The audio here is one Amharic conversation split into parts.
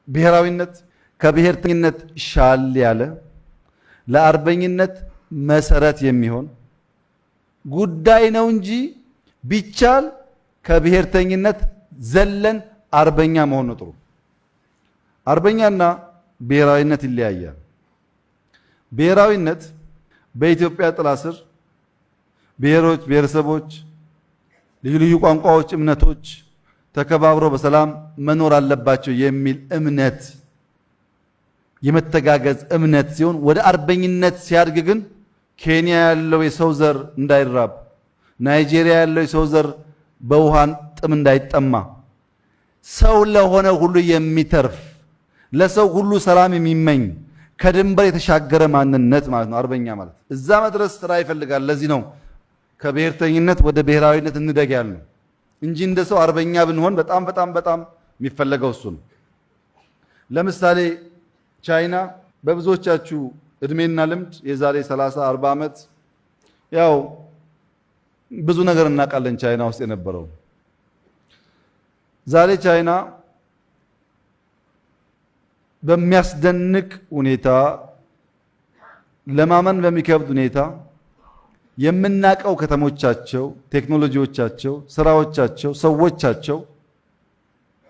ብሔራዊነት ከብሔርተኝነት ሻል ያለ ለአርበኝነት መሰረት የሚሆን ጉዳይ ነው እንጂ ቢቻል ከብሔርተኝነት ዘለን አርበኛ መሆን ነው ጥሩ። አርበኛና ብሔራዊነት ይለያያል። ብሔራዊነት በኢትዮጵያ ጥላ ስር ብሔሮች፣ ብሔረሰቦች፣ ልዩ ልዩ ቋንቋዎች፣ እምነቶች ተከባብረው በሰላም መኖር አለባቸው የሚል እምነት የመተጋገዝ እምነት ሲሆን ወደ አርበኝነት ሲያድግ ግን ኬንያ ያለው የሰው ዘር እንዳይራብ፣ ናይጄሪያ ያለው የሰው ዘር በውሃን ጥም እንዳይጠማ ሰው ለሆነ ሁሉ የሚተርፍ ለሰው ሁሉ ሰላም የሚመኝ ከድንበር የተሻገረ ማንነት ማለት ነው አርበኛ ማለት። እዛ መድረስ ስራ ይፈልጋል። ለዚህ ነው ከብሔርተኝነት ወደ ብሔራዊነት እንደግ ያልነው እንጂ እንደ ሰው አርበኛ ብንሆን በጣም የሚፈለገው እሱ ነው። ለምሳሌ ቻይና በብዙዎቻችሁ እድሜና ልምድ የዛሬ 30 40 ዓመት ያው ብዙ ነገር እናውቃለን ቻይና ውስጥ የነበረው። ዛሬ ቻይና በሚያስደንቅ ሁኔታ ለማመን በሚከብድ ሁኔታ የምናውቀው ከተሞቻቸው፣ ቴክኖሎጂዎቻቸው፣ ስራዎቻቸው፣ ሰዎቻቸው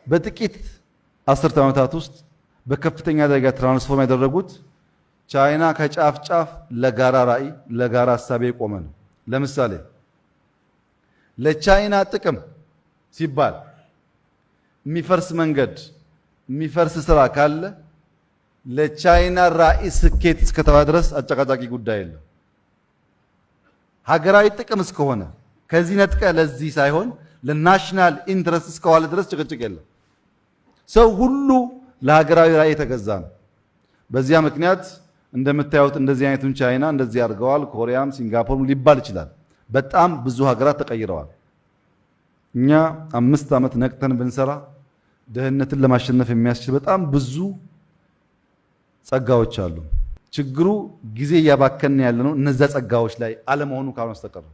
በጥቂት አስርተ ዓመታት ውስጥ በከፍተኛ ደረጃ ትራንስፎርም ያደረጉት ቻይና ከጫፍ ጫፍ ለጋራ ራዕይ ለጋራ ሀሳብ የቆመ ነው። ለምሳሌ ለቻይና ጥቅም ሲባል የሚፈርስ መንገድ የሚፈርስ ስራ ካለ ለቻይና ራዕይ ስኬት እስከተባለ ድረስ አጨቃጫቂ ጉዳይ የለም። ሀገራዊ ጥቅም እስከሆነ ከዚህ ነጥቀ ለዚህ ሳይሆን ለናሽናል ኢንትረስት እስከዋለ ድረስ ጭቅጭቅ የለም። ሰው ሁሉ ለሀገራዊ ራዕይ የተገዛ ነው። በዚያ ምክንያት እንደምታዩት እንደዚህ አይነቱን ቻይና እንደዚህ አድርገዋል። ኮሪያም ሲንጋፖርም ሊባል ይችላል። በጣም ብዙ ሀገራት ተቀይረዋል። እኛ 5 ዓመት ነቅተን ብንሰራ ድህነትን ለማሸነፍ የሚያስችል በጣም ብዙ ጸጋዎች አሉ። ችግሩ ጊዜ እያባከን ያለነው እነዛ ጸጋዎች ላይ አለመሆኑ ካልሆነ በስተቀር